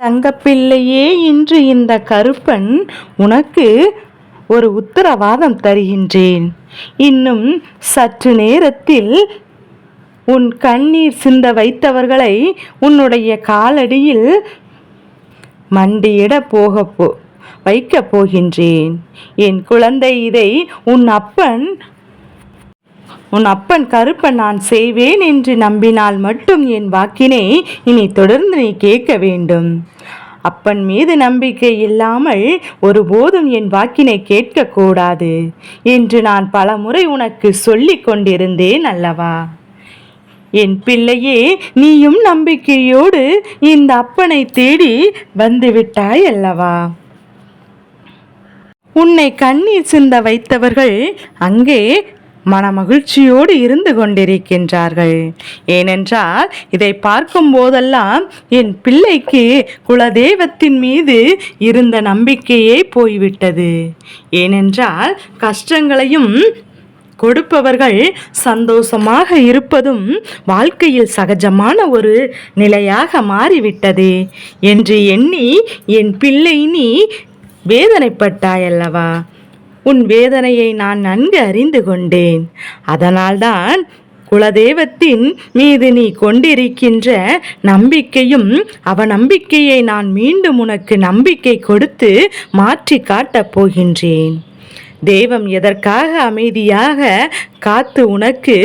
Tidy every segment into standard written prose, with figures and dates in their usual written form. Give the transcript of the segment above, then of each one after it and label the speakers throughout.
Speaker 1: தங்கப்பிள்ளையே, இன்று இந்த கருப்பன் உனக்கு ஒரு உத்தரவாதம் தருகின்றேன். இன்னும் சற்று நேரத்தில் உன் கண்ணீர் சிந்த வைத்தவர்களை உன்னுடைய காலடியில் மண்டியிட வைக்கப் போகின்றேன். என் குழந்தை, இதை உன் அப்பன் கருப்பன் நான் செய்வேன் என்று நம்பினால் மட்டும் என் வாக்கினை இனி தொடர்ந்து நீ கேட்க வேண்டும். அப்பன் மீது நம்பிக்கை இல்லாமல் ஒருபோதும் என் வாக்கினை கேட்கக்கூடாது என்று நான் பலமுறை உனக்கு சொல்லிக் கொண்டிருந்தேன் அல்லவா? என் பிள்ளையே, நீயும் நம்பிக்கையோடு இந்த அப்பனை தேடி வந்துவிட்டாய் அல்லவா? உன்னை கண்ணீர் சிந்த வைத்தவர்கள் அங்கே மனமகிழ்ச்சியோடு இருந்து கொண்டிருக்கின்றார்கள். ஏனென்றால் இதை பார்க்கும் போதெல்லாம் என் பிள்ளைக்கு குலதெய்வத்தின் மீது இருந்த நம்பிக்கையே போய்விட்டது. ஏனென்றால் கஷ்டங்களையும் கொடுப்பவர்கள் சந்தோஷமாக இருப்பதும் வாழ்க்கையில் சகஜமான ஒரு நிலையாக மாறிவிட்டது என்று எண்ணி என் பிள்ளை நீ வேதனைப்பட்டாயல்லவா? உன் வேதனையை நான் நன்கு அறிந்து கொண்டேன். அதனால்தான் குலதெய்வத்தின் மீது நீ கொண்டிருக்கின்ற நம்பிக்கையும் அவநம்பிக்கையை நான் மீண்டும் உனக்கு நம்பிக்கை கொடுத்து மாற்றி காட்டப் போகின்றேன். தெய்வம் எதற்காக அமைதியாக காத்து உனக்கு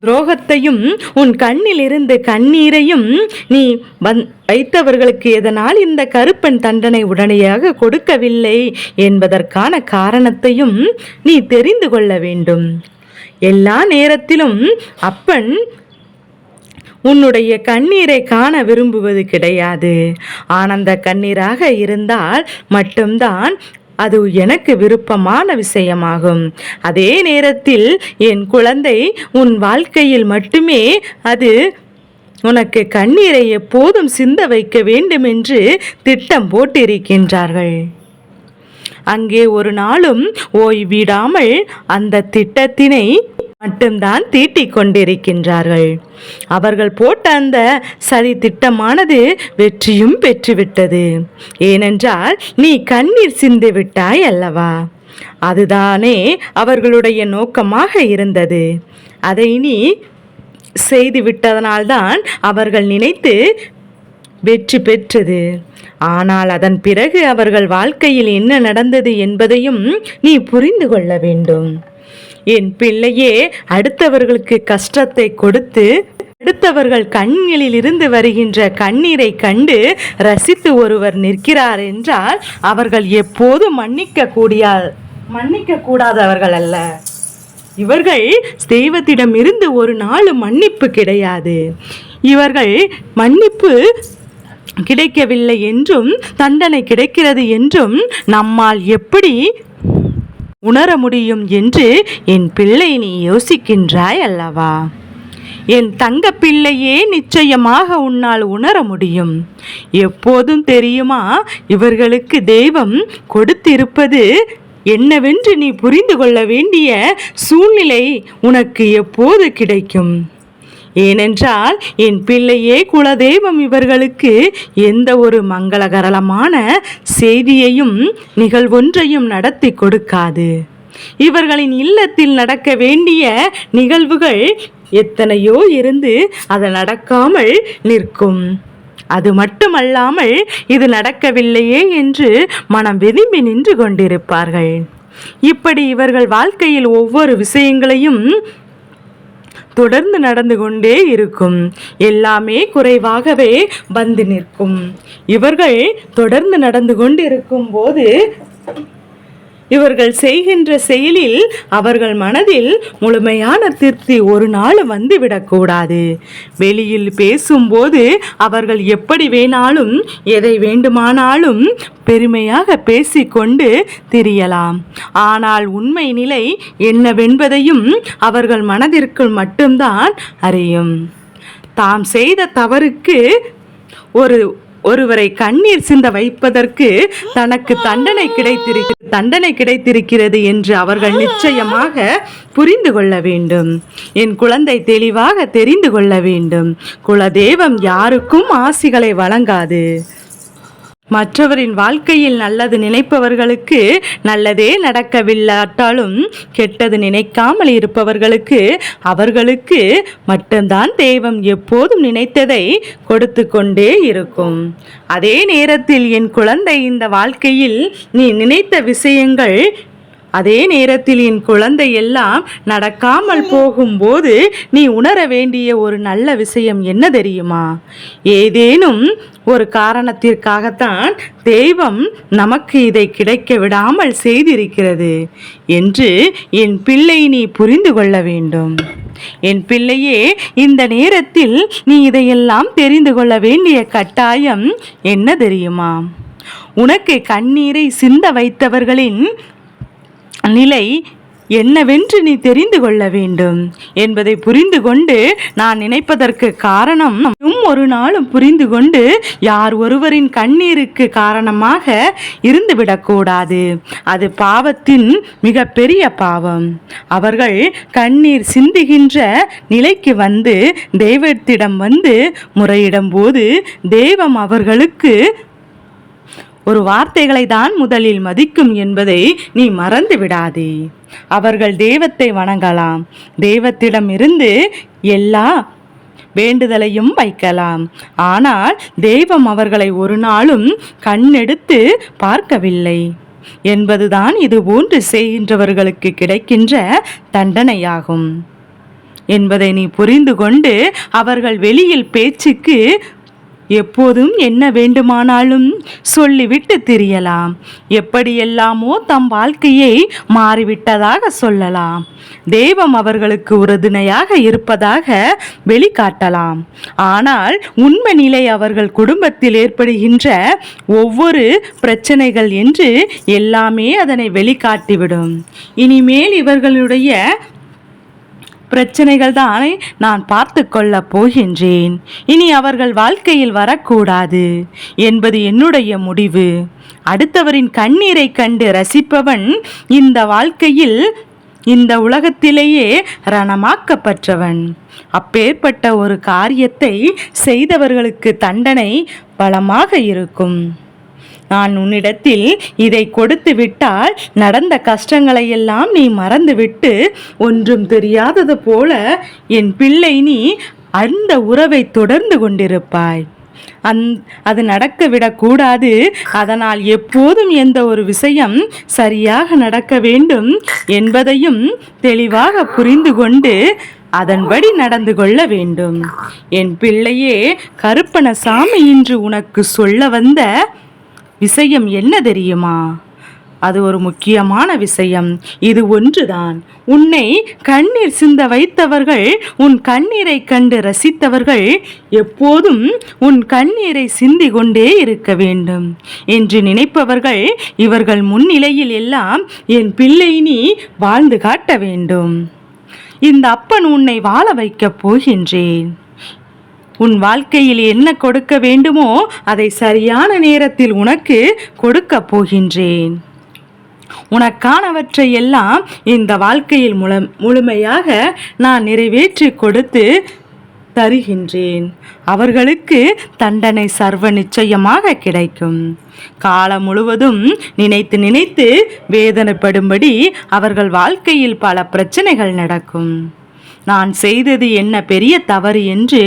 Speaker 1: துரோகத்தையும் உன் கண்ணில் இருந்து கண்ணீரையும் நீ வைத்தவர்களுக்கு எதனால் இந்த கருப்பன் தண்டனை உடனடியாக கொடுக்கவில்லை என்பதற்கான காரணத்தையும் நீ தெரிந்து கொள்ள வேண்டும். எல்லா நேரத்திலும் அப்பன் உன்னுடைய கண்ணீரை காண விரும்புவது கிடையாது. ஆனந்த கண்ணீராக இருந்தால் மட்டும்தான் அது எனக்கு விருப்பமான விஷயமாகும். அதே நேரத்தில் என் குழந்தை, உன் வாழ்க்கையில் மட்டுமே அது உனக்கு கண்ணீரை எப்போதும் சிந்த வைக்க வேண்டும் என்று திட்டம் போட்டிருக்கின்றார்கள். அங்கே ஒரு நாளும் ஓய்விடாமல் அந்த திட்டத்தினை மட்டும்தான் தீட்டிக் கொண்டிருக்கின்றார்கள். அவர்கள் போட்ட அந்த சதி திட்டமானது வெற்றியும் பெற்றுவிட்டது. ஏனென்றால் நீ கண்ணீர் சிந்து விட்டாய் அல்லவா? அதுதானே அவர்களுடைய நோக்கமாக இருந்தது. அதை நீ செய்து விட்டதனால்தான் அவர்கள் நினைத்து வெற்றி பெற்றது. ஆனால் அதன் பிறகு அவர்கள் வாழ்க்கையில் என்ன நடந்தது என்பதையும் நீ புரிந்து கொள்ள வேண்டும். என் பிள்ளையே, அடுத்தவர்களுக்கு கஷ்டத்தை கொடுத்து அடுத்தவர்கள் கண்களில் இருந்து வருகின்ற கண்ணீரை கண்டு ரசித்து ஒருவர் நிற்கிறார் என்றால் அவர்கள் எப்போதும் மன்னிக்க கூடாதவர்கள் அல்ல. இவர்கள் தெய்வத்திடம் இருந்து ஒரு நாளும் மன்னிப்பு கிடையாது. இவர்கள் மன்னிப்பு கிடைக்கவில்லை என்றும் தண்டனை கிடைக்கிறது என்றும் நம்மால் எப்படி உணர முடியும் என்று என் பிள்ளை நீ யோசிக்கின்றாய் அல்லவா? என் தங்க பிள்ளையே, நிச்சயமாக உன்னால் உணர முடியும். எப்போதும் தெரியுமா, இவர்களுக்கு தெய்வம் கொடுத்திருப்பது என்னவென்று நீ புரிந்து கொள்ள வேண்டிய சூழ்நிலை உனக்கு எப்போது கிடைக்கும்? ஏனென்றால் என் பிள்ளையே, குலதெய்வம் இவர்களுக்கு எந்த ஒரு மங்களகரமான செய்தியையும் நிகழ்வொன்றையும் நடத்தி கொடுக்காது. இவர்களின் இல்லத்தில் நடக்க வேண்டிய நிகழ்வுகள் எத்தனையோ இருந்து அது நடக்காமல் நிற்கும். அது மட்டுமல்லாமல் இது நடக்கவில்லையே என்று மனம் வெதும்பி நின்று கொண்டிருப்பார்கள். இப்படி இவர்கள் வாழ்க்கையில் ஒவ்வொரு விஷயங்களையும் தொடர்ந்து நடந்து கொண்டே இருக்கும். எல்லாமே குறைவாகவே வந்து நிற்கும். இவர்கள் தொடர்ந்து நடந்து கொண்டிருக்கும் போது இவர்கள் செய்கின்ற செயலில் அவர்கள் மனதில் முழுமையான திருப்தி ஒரு நாள் வந்துவிடக்கூடாது. வெளியில் பேசும்போது அவர்கள் எப்படி வேணாலும் எதை வேண்டுமானாலும் பெருமையாக பேசிக்கொண்டு திரியலாம். ஆனால் உண்மை நிலை என்னவென்பதையும் அவர்கள் மனதிற்குள் மட்டும்தான் அறியும். தாம் செய்த தவறுக்கு ஒருவரை கண்ணீர் சிந்த வைப்பதற்கு தனக்கு தண்டனை கிடைத்திருக்கிறது என்று அவர்கள் நிச்சயமாக புரிந்து கொள்ள வேண்டும். என் குழந்தை தெளிவாக தெரிந்து கொள்ள வேண்டும். குலதெய்வம் யாருக்கும் ஆசிகளை வழங்காது. மற்றவரின் வாழ்க்கையில் நல்லது நினைப்பவர்களுக்கு நல்லதே நடக்கவில்லாட்டாலும் கெட்டது நினைக்காமல் இருப்பவர்களுக்கு அவர்களுக்கு மட்டும்தான் தெய்வம் எப்போதும் நினைத்ததை கொடுத்து கொண்டே இருக்கும். அதே நேரத்தில் என் குழந்தை, இந்த வாழ்க்கையில் நீ நினைத்த விஷயங்கள் அதே நேரத்தில் என் குழந்தை எல்லாம் நடக்காமல் போகும்போது நீ உணர வேண்டிய ஒரு நல்ல விஷயம் என்ன தெரியுமா? ஏதேனும் ஒரு காரணத்திற்காகத்தான் தெய்வம் நமக்கு இதை கிடைக்க விடாமல் செய்திருக்கிறது என்று என் பிள்ளை நீ புரிந்து கொள்ள வேண்டும். என் பிள்ளையே, இந்த நேரத்தில் நீ இதையெல்லாம் தெரிந்து கொள்ள வேண்டிய கட்டாயம் என்ன தெரியுமா? உனக்கு கண்ணீரை சிந்த வைத்தவர்களின் நிலை என்னவென்று நீ தெரிந்து கொள்ள வேண்டும் என்பதை புரிந்து கொண்டு நான் நினைப்பதற்கு காரணம் ஒரு நாளும் புரிந்து கொண்டு யார் ஒருவரின் கண்ணீருக்கு காரணமாக இருந்துவிடக்கூடாது. அது பாவத்தின் மிக பெரிய பாவம். அவர்கள் கண்ணீர் சிந்துகின்ற நிலைக்கு வந்து தெய்வத்திடம் வந்து முறையிடும் போது தெய்வம் அவர்களுக்கு ஒரு வார்த்தைகளை தான் முதலில் மதிக்கும் என்பதை நீ மறந்து விடாதே. அவர்கள் தெய்வத்தை வணங்கலாம், தெய்வத்திடம் இருந்து எல்லா வேண்டுதலையும் வைக்கலாம். ஆனால் தெய்வம் அவர்களை ஒரு நாளும் கண்ணெடுத்து பார்க்கவில்லை என்பதுதான் இது போன்று செய்கின்றவர்களுக்கு கிடைக்கின்ற தண்டனையாகும் என்பதை நீ புரிந்து கொண்டு அவர்கள் வெளியில் பேச்சுக்கு எப்போதும் என்ன வேண்டுமானாலும் சொல்லிவிட்டு திரியலாம். எப்படியெல்லாமோ தம் வாழ்க்கையை மாறிவிட்டதாக சொல்லலாம். தெய்வம் அவர்களுக்கு உறுதுணையாக இருப்பதாக வெளிக்காட்டலாம். ஆனால் உண்மை நிலை அவர்கள் குடும்பத்தில் ஏற்படுகின்ற ஒவ்வொரு பிரச்சனைகள் என்று எல்லாமே அதனை வெளிக்காட்டிவிடும். இனிமேல் இவர்களுடைய பிரச்சனைகள் தான் நான் பார்த்து கொள்ளப் போகின்றேன். இனி அவர்கள் வாழ்க்கையில் வரக்கூடாது என்பது என்னுடைய முடிவு. அடுத்தவரின் கண்ணீரை கண்டு ரசிப்பவன் இந்த வாழ்க்கையில் இந்த உலகத்திலேயே ரணமாக்கப்பட்டவன். அப்பேற்பட்ட ஒரு காரியத்தை செய்தவர்களுக்கு தண்டனை பலமாக இருக்கும். நான் உன்னிடத்தில் இதை கொடுத்து விட்டால் நடந்த கஷ்டங்களை எல்லாம் நீ மறந்துவிட்டு ஒன்றும் தெரியாதது போல என் பிள்ளை நீ அந்த உறவை தொடர்ந்து கொண்டிருப்பாய். அது நடக்கவிடக்கூடாது. அதனால் எப்போதும் எந்த ஒரு விஷயம் சரியாக நடக்க வேண்டும் என்பதையும் தெளிவாக புரிந்து கொண்டு அதன்படி நடந்து கொள்ள வேண்டும். என் பிள்ளையே, கருப்பணசாமி இன்று உனக்கு சொல்ல வந்த விஷயம் என்ன தெரியுமா? அது ஒரு முக்கியமான விஷயம். இது ஒன்றுதான். உன்னை கண்ணீர் சிந்த வைத்தவர்கள், உன் கண்ணீரை கண்டு ரசித்தவர்கள் எப்போதும் உன் கண்ணீரை சிந்தி கொண்டே இருக்க வேண்டும் என்று நினைப்பவர்கள் இவர்கள் முன்னிலையில் எல்லாம் என் பிள்ளை நீ வாழ்ந்து காட்ட வேண்டும். இந்த அப்பன் உன்னை வாழ வைக்கப் போகின்றேன். உன் வாழ்க்கையில் என்ன கொடுக்க வேண்டுமோ அதை சரியான நேரத்தில் உனக்கு கொடுக்க போகின்றேன். உனக்கானவற்றை எல்லாம் இந்த வாழ்க்கையில் முழுமையாக நான் நிறைவேற்றி கொடுத்து தருகின்றேன். அவர்களுக்கு தண்டனை சர்வ நிச்சயமாக கிடைக்கும். காலம் முழுவதும் நினைத்து நினைத்து வேதனைப்படும்படி அவர்கள் வாழ்க்கையில் பல பிரச்சனைகள் நடக்கும். நான் செய்தது என்ன பெரிய தவறு என்று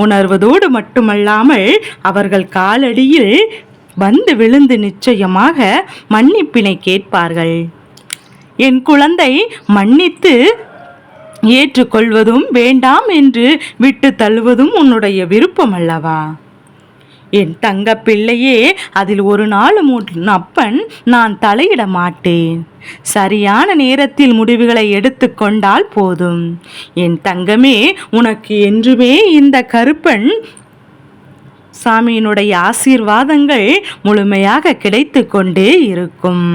Speaker 1: உணர்வதோடு மட்டுமல்லாமல் அவர்கள் காலடியில் வந்து விழுந்து நிச்சயமாக மன்னிப்பினை கேட்பார்கள். என் குழந்தை, மன்னித்து ஏற்றுக்கொள்வதும் வேண்டாம் என்று விட்டு தள்ளுவதும் உன்னுடைய விருப்பம் அல்லவா? என் தங்க பிள்ளையே, அதில் ஒரு நாளும் அப்பன் நான் தலையிட மாட்டேன். சரியான நேரத்தில் முடிவுகளை எடுத்துக்கொண்டால் போதும். என் தங்கமே, உனக்கு என்றுமே இந்த கருப்பன் சாமியினுடைய ஆசீர்வாதங்கள் முழுமையாக கிடைத்து கொண்டே இருக்கும்.